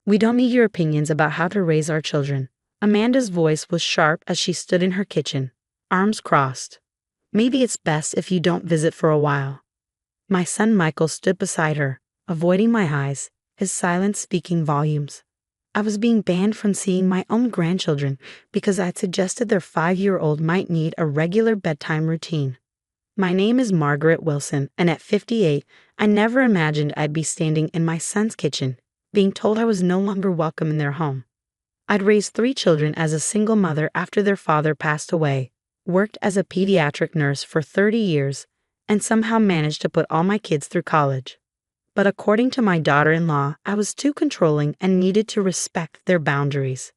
We don't need your opinions about how to raise our children. Amanda's voice was sharp as she stood in her kitchen, arms crossed. Maybe it's best if you don't visit for a while. My son Michael stood beside her, avoiding my eyes, his silence speaking volumes. I was being banned from seeing my own grandchildren because I had suggested their 5-year-old might need a regular bedtime routine. My name is Margaret Wilson, and at 58, I never imagined I'd be standing in my son's kitchen, being told I was no longer welcome in their home. I'd raised 3 children as a single mother after their father passed away, worked as a pediatric nurse for 30 years, and somehow managed to put all my kids through college. But according to my daughter-in-law, I was too controlling and needed to respect their boundaries.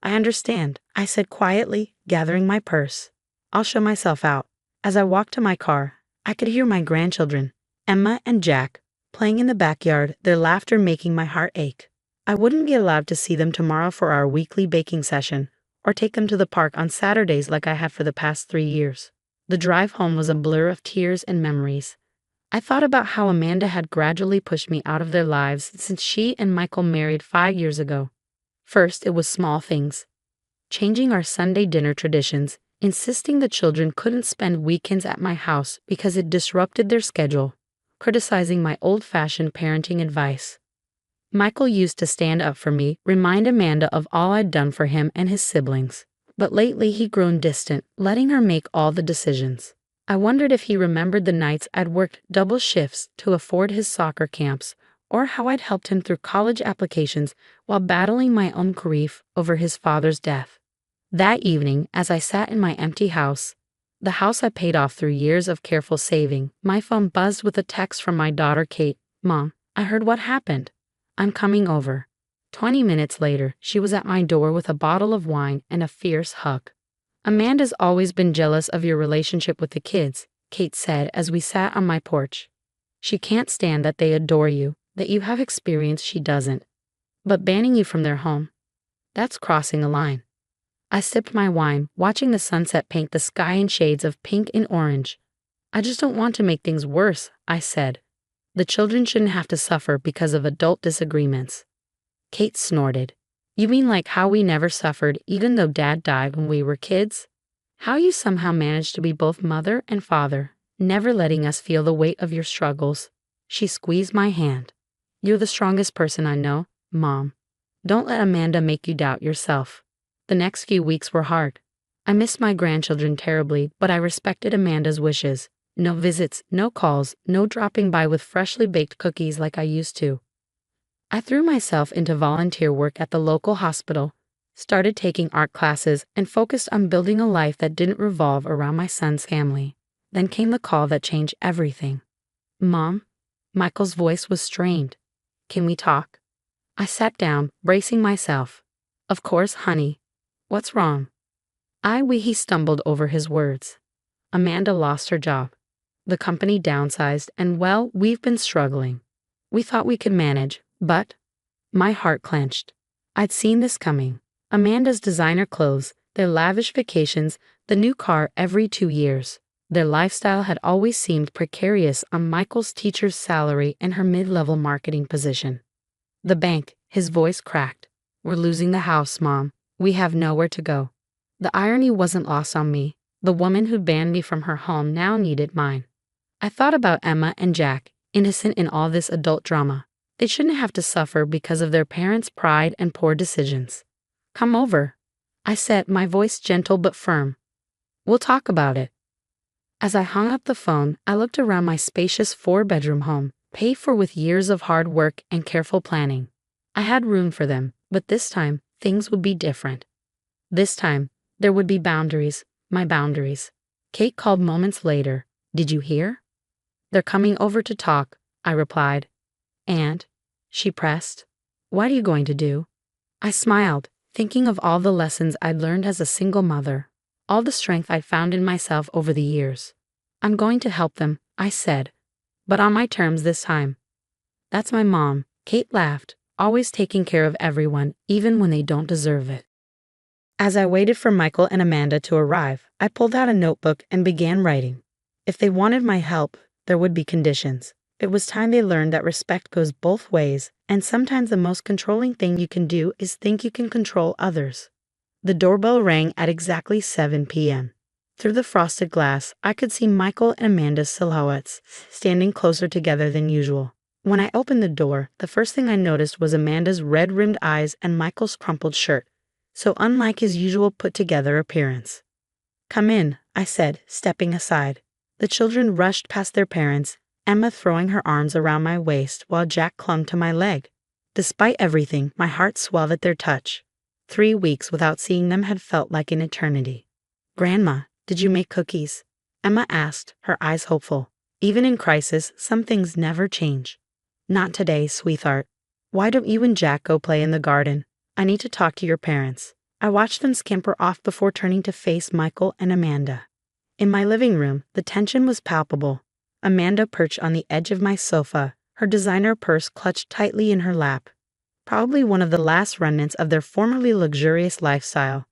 I understand, I said quietly, gathering my purse. I'll show myself out. As I walked to my car, I could hear my grandchildren, Emma and Jack, playing in the backyard, their laughter making my heart ache. I wouldn't be allowed to see them tomorrow for our weekly baking session, or take them to the park on Saturdays like I had for the past 3 years. The drive home was a blur of tears and memories. I thought about how Amanda had gradually pushed me out of their lives since she and Michael married 5 years ago. First, it was small things. Changing our Sunday dinner traditions, insisting the children couldn't spend weekends at my house because it disrupted their schedule, criticizing my old-fashioned parenting advice. Michael used to stand up for me, remind Amanda of all I'd done for him and his siblings. But lately he'd grown distant, letting her make all the decisions. I wondered if he remembered the nights I'd worked double shifts to afford his soccer camps, or how I'd helped him through college applications while battling my own grief over his father's death. That evening, as I sat in my empty house, the house I paid off through years of careful saving, my phone buzzed with a text from my daughter Kate. "Mom, I heard what happened. I'm coming over." 20 minutes later, she was at my door with a bottle of wine and a fierce hug. "Amanda's always been jealous of your relationship with the kids," Kate said as we sat on my porch. "She can't stand that they adore you, that you have experience she doesn't. But banning you from their home, that's crossing a line." I sipped my wine, watching the sunset paint the sky in shades of pink and orange. "I just don't want to make things worse," I said. "The children shouldn't have to suffer because of adult disagreements." Kate snorted. "You mean like how we never suffered even though Dad died when we were kids? How you somehow managed to be both mother and father, never letting us feel the weight of your struggles." She squeezed my hand. "You're the strongest person I know, Mom. Don't let Amanda make you doubt yourself." The next few weeks were hard. I missed my grandchildren terribly, but I respected Amanda's wishes. No visits, no calls, no dropping by with freshly baked cookies like I used to. I threw myself into volunteer work at the local hospital, started taking art classes, and focused on building a life that didn't revolve around my son's family. Then came the call that changed everything. "Mom?" Michael's voice was strained. "Can we talk?" I sat down, bracing myself. "Of course, honey. What's wrong?" He stumbled over his words. "Amanda lost her job. The company downsized, and well, we've been struggling. We thought we could manage, but..." My heart clenched. I'd seen this coming. Amanda's designer clothes, their lavish vacations, the new car every 2 years. Their lifestyle had always seemed precarious on Michael's teacher's salary and her mid-level marketing position. "The bank," his voice cracked. "We're losing the house, Mom. We have nowhere to go." The irony wasn't lost on me. The woman who banned me from her home now needed mine. I thought about Emma and Jack, innocent in all this adult drama. They shouldn't have to suffer because of their parents' pride and poor decisions. "Come over," I said, my voice gentle but firm. "We'll talk about it." As I hung up the phone, I looked around my spacious 4-bedroom home, paid for with years of hard work and careful planning. I had room for them, but this time, things would be different. This time, there would be boundaries, my boundaries. Kate called moments later. "Did you hear?" "They're coming over to talk," I replied. "And?" she pressed. "What are you going to do?" I smiled, thinking of all the lessons I'd learned as a single mother, all the strength I'd found in myself over the years. "I'm going to help them," I said, "but on my terms this time." "That's my mom," Kate laughed, "always taking care of everyone, even when they don't deserve it." As I waited for Michael and Amanda to arrive, I pulled out a notebook and began writing. If they wanted my help, there would be conditions. It was time they learned that respect goes both ways, and sometimes the most controlling thing you can do is think you can control others. The doorbell rang at exactly 7 p.m. Through the frosted glass, I could see Michael and Amanda's silhouettes, standing closer together than usual. When I opened the door, the first thing I noticed was Amanda's red-rimmed eyes and Michael's crumpled shirt, so unlike his usual put-together appearance. "Come in," I said, stepping aside. The children rushed past their parents, Emma throwing her arms around my waist while Jack clung to my leg. Despite everything, my heart swelled at their touch. 3 weeks without seeing them had felt like an eternity. "Grandma, did you make cookies?" Emma asked, her eyes hopeful. Even in crisis, some things never change. "Not today, sweetheart. Why don't you and Jack go play in the garden? I need to talk to your parents." I watched them scamper off before turning to face Michael and Amanda. In my living room, the tension was palpable. Amanda perched on the edge of my sofa, her designer purse clutched tightly in her lap. Probably one of the last remnants of their formerly luxurious lifestyle.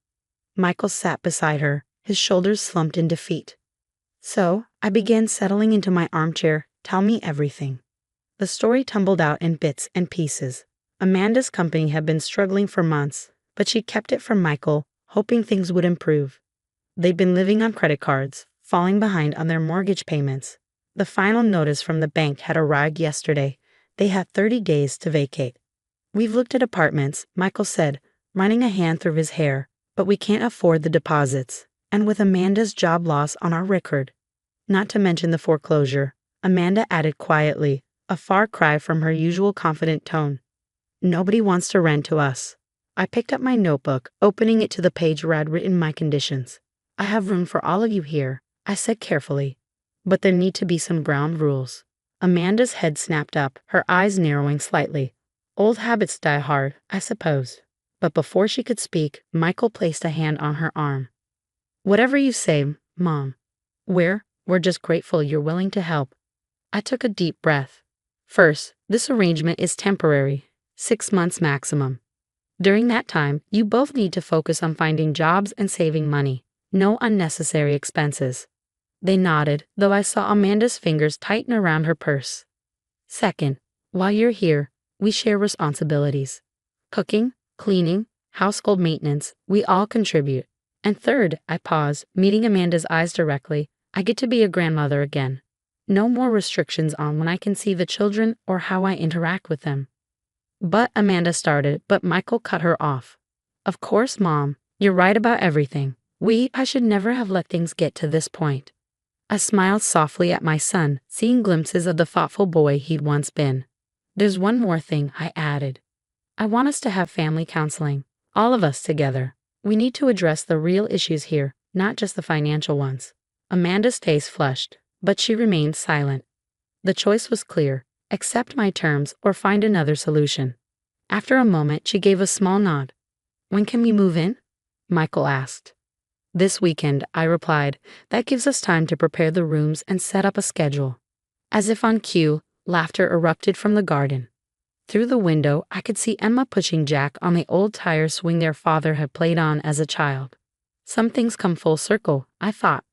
Michael sat beside her, his shoulders slumped in defeat. So, I began settling into my armchair. "Tell me everything." The story tumbled out in bits and pieces. Amanda's company had been struggling for months, but she kept it from Michael, hoping things would improve. They'd been living on credit cards, falling behind on their mortgage payments. The final notice from the bank had arrived yesterday. They had 30 days to vacate. "We've looked at apartments," Michael said, running a hand through his hair, "but we can't afford the deposits. And with Amanda's job loss on our record. Not to mention the foreclosure," Amanda added quietly, a far cry from her usual confident tone. "Nobody wants to rent to us." I picked up my notebook, opening it to the page where I'd written my conditions. "I have room for all of you here," I said carefully. "But there need to be some ground rules." Amanda's head snapped up, her eyes narrowing slightly. "Old habits die hard, I suppose." But before she could speak, Michael placed a hand on her arm. "Whatever you say, Mom. We're just grateful you're willing to help." I took a deep breath. "First, this arrangement is temporary, 6 months maximum. During that time, you both need to focus on finding jobs and saving money. No unnecessary expenses." They nodded, though I saw Amanda's fingers tighten around her purse. "Second, while you're here, we share responsibilities. Cooking, cleaning, household maintenance, we all contribute. And third," I paused, meeting Amanda's eyes directly, "I get to be a grandmother again. No more restrictions on when I can see the children or how I interact with them." "But," Amanda started, but Michael cut her off. "Of course, Mom, you're right about everything. I should never have let things get to this point." I smiled softly at my son, seeing glimpses of the thoughtful boy he'd once been. "There's one more thing," I added. "I want us to have family counseling, all of us together. We need to address the real issues here, not just the financial ones." Amanda's face flushed, but she remained silent. The choice was clear: accept my terms or find another solution. After a moment, she gave a small nod. "When can we move in?" Michael asked. "This weekend," I replied. "That gives us time to prepare the rooms and set up a schedule." As if on cue, laughter erupted from the garden. Through the window, I could see Emma pushing Jack on the old tire swing their father had played on as a child. Some things come full circle, I thought.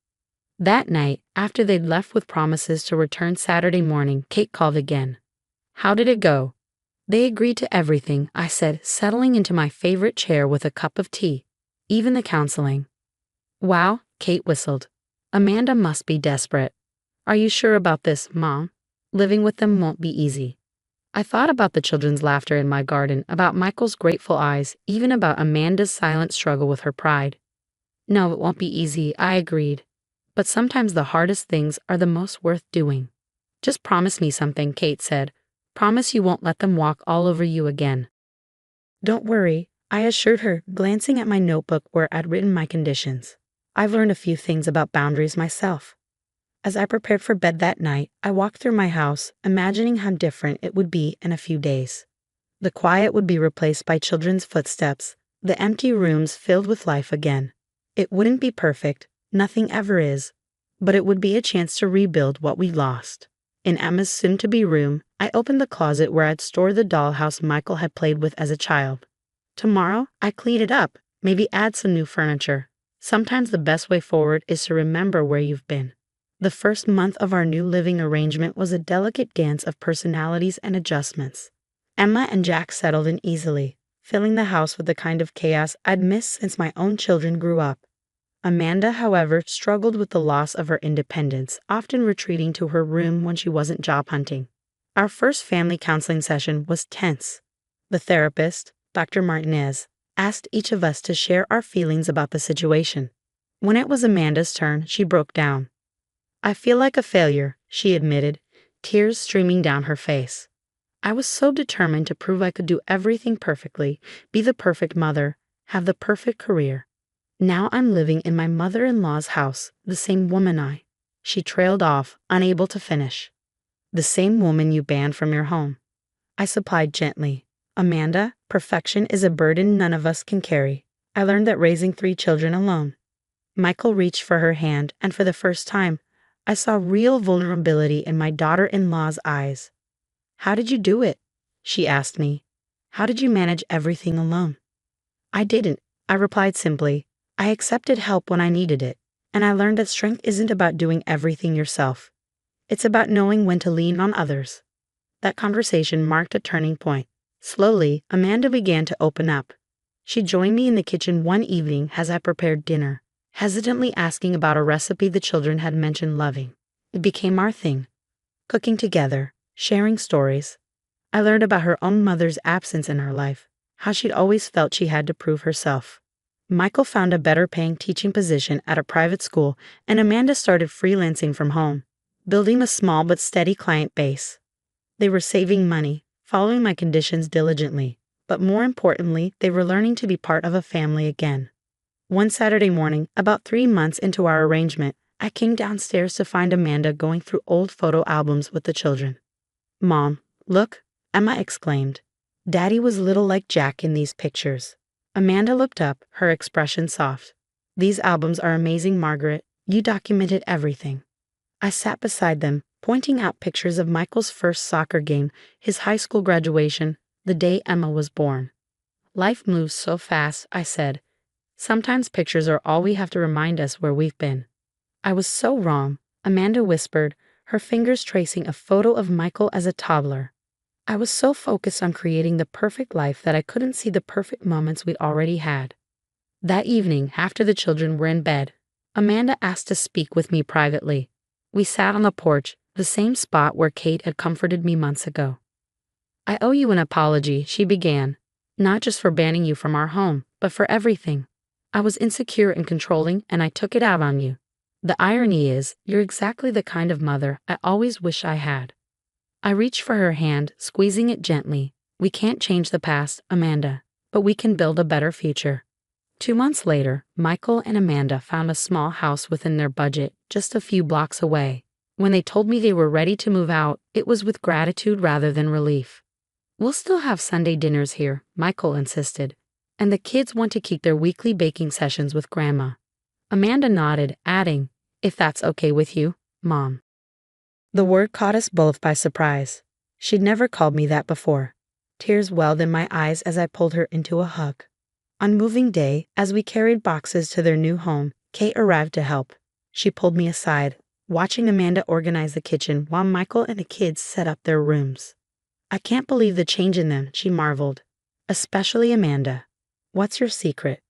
That night, after they'd left with promises to return Saturday morning, Kate called again. "How did it go?" "They agreed to everything," I said, settling into my favorite chair with a cup of tea. "Even the counseling." "Wow," Kate whistled. "Amanda must be desperate." "Are you sure about this, Mom? Living with them won't be easy." I thought about the children's laughter in my garden, about Michael's grateful eyes, even about Amanda's silent struggle with her pride. "No, it won't be easy," I agreed. "But sometimes the hardest things are the most worth doing." "Just promise me something," Kate said. "Promise you won't let them walk all over you again." "Don't worry," I assured her, glancing at my notebook where I'd written my conditions. "I've learned a few things about boundaries myself." As I prepared for bed that night, I walked through my house, imagining how different it would be in a few days. The quiet would be replaced by children's footsteps, the empty rooms filled with life again. It wouldn't be perfect, nothing ever is, but it would be a chance to rebuild what we lost. In Emma's soon-to-be room, I opened the closet where I'd stored the dollhouse Michael had played with as a child. Tomorrow, I clean it up, maybe add some new furniture. Sometimes the best way forward is to remember where you've been. The first month of our new living arrangement was a delicate dance of personalities and adjustments. Emma and Jack settled in easily, filling the house with the kind of chaos I'd missed since my own children grew up. Amanda, however, struggled with the loss of her independence, often retreating to her room when she wasn't job hunting. Our first family counseling session was tense. The therapist, Dr. Martinez, asked each of us to share our feelings about the situation. When it was Amanda's turn, she broke down. "I feel like a failure," she admitted, tears streaming down her face. "I was so determined to prove I could do everything perfectly, be the perfect mother, have the perfect career. Now I'm living in my mother-in-law's house, the same woman She trailed off, unable to finish. "The same woman you banned from your home," I supplied gently. "Amanda, perfection is a burden none of us can carry. I learned that raising 3 children alone." Michael reached for her hand, and for the first time, I saw real vulnerability in my daughter-in-law's eyes. "How did you do it?" she asked me. "How did you manage everything alone?" "I didn't," I replied simply. "I accepted help when I needed it, and I learned that strength isn't about doing everything yourself. It's about knowing when to lean on others." That conversation marked a turning point. Slowly, Amanda began to open up. She joined me in the kitchen one evening as I prepared dinner, hesitantly asking about a recipe the children had mentioned loving. It became our thing. Cooking together, sharing stories. I learned about her own mother's absence in her life, how she'd always felt she had to prove herself. Michael found a better paying teaching position at a private school, and Amanda started freelancing from home, building a small but steady client base. They were saving money, following my conditions diligently, but more importantly, they were learning to be part of a family again. One Saturday morning, about 3 months into our arrangement, I came downstairs to find Amanda going through old photo albums with the children. "Mom, look," Emma exclaimed. "Daddy was little like Jack in these pictures." Amanda looked up, her expression soft. "These albums are amazing, Margaret. You documented everything." I sat beside them, pointing out pictures of Michael's first soccer game, his high school graduation, the day Emma was born. "Life moves so fast," I said. "Sometimes pictures are all we have to remind us where we've been." "I was so wrong," Amanda whispered, her fingers tracing a photo of Michael as a toddler. "I was so focused on creating the perfect life that I couldn't see the perfect moments we'd already had." That evening, after the children were in bed, Amanda asked to speak with me privately. We sat on the porch, the same spot where Kate had comforted me months ago. "I owe you an apology," she began, "not just for banning you from our home, but for everything. I was insecure and controlling, and I took it out on you. The irony is, you're exactly the kind of mother I always wish I had." I reached for her hand, squeezing it gently. "We can't change the past, Amanda, but we can build a better future." 2 months later, Michael and Amanda found a small house within their budget, just a few blocks away. When they told me they were ready to move out, it was with gratitude rather than relief. "We'll still have Sunday dinners here," Michael insisted, "and the kids want to keep their weekly baking sessions with Grandma." Amanda nodded, adding, "If that's okay with you, Mom." The word caught us both by surprise. She'd never called me that before. Tears welled in my eyes as I pulled her into a hug. On moving day, as we carried boxes to their new home, Kate arrived to help. She pulled me aside, watching Amanda organize the kitchen while Michael and the kids set up their rooms. "I can't believe the change in them," she marveled. "Especially Amanda. What's your secret?"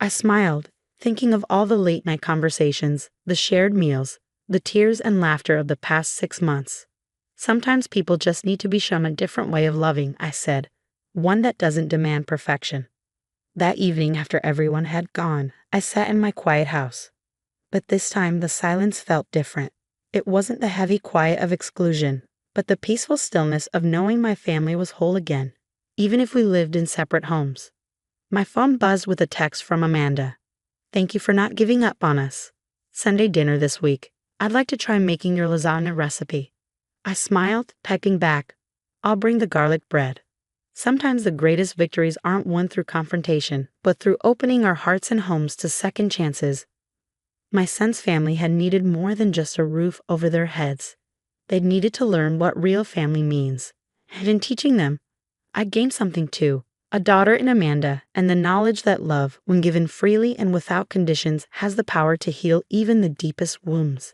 I smiled, thinking of all the late-night conversations, the shared meals, the tears and laughter of the past 6 months. "Sometimes people just need to be shown a different way of loving," I said, "one that doesn't demand perfection." That evening, after everyone had gone, I sat in my quiet house. But this time the silence felt different. It wasn't the heavy quiet of exclusion, but the peaceful stillness of knowing my family was whole again, even if we lived in separate homes. My phone buzzed with a text from Amanda. "Thank you for not giving up on us. Sunday dinner this week. I'd like to try making your lasagna recipe." I smiled, typing back, "I'll bring the garlic bread." Sometimes the greatest victories aren't won through confrontation, but through opening our hearts and homes to second chances. My son's family had needed more than just a roof over their heads. They'd needed to learn what real family means. And in teaching them, I gained something too, a daughter in Amanda, and the knowledge that love, when given freely and without conditions, has the power to heal even the deepest wounds.